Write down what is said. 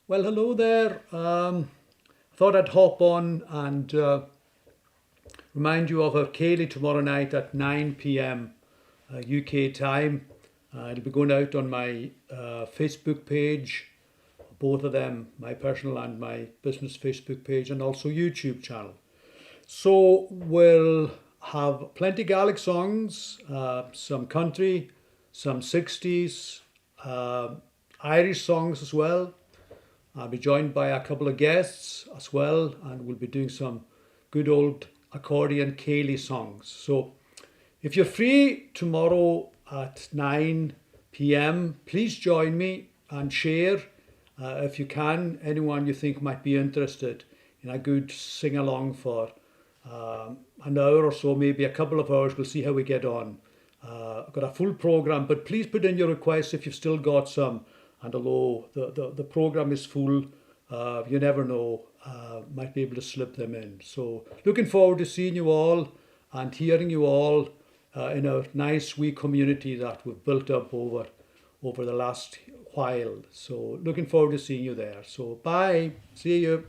Well, hello there. Thought I'd hop on and remind you of our Ceilidh tomorrow night at 9 p.m. UK time. It'll be going out on my Facebook page, both of them, my personal and my business Facebook page, and also YouTube channel. So we'll have plenty Gaelic songs, some country, some 60s, Irish songs as well. I'll be joined by a couple of guests as well, and we'll be doing some good old accordion Ceilidh songs. So if you're free tomorrow at 9 p.m., please join me and share, if you can, anyone you think might be interested in a good sing along for an hour or so, maybe a couple of hours. We'll see how we get on. I've got a full program, but please put in your requests if you've still got some. And although the program is full, you never know, might be able to slip them in. So looking forward to seeing you all and hearing you all in a nice wee community that we've built up over the last while. So looking forward to seeing you there. So bye. See you.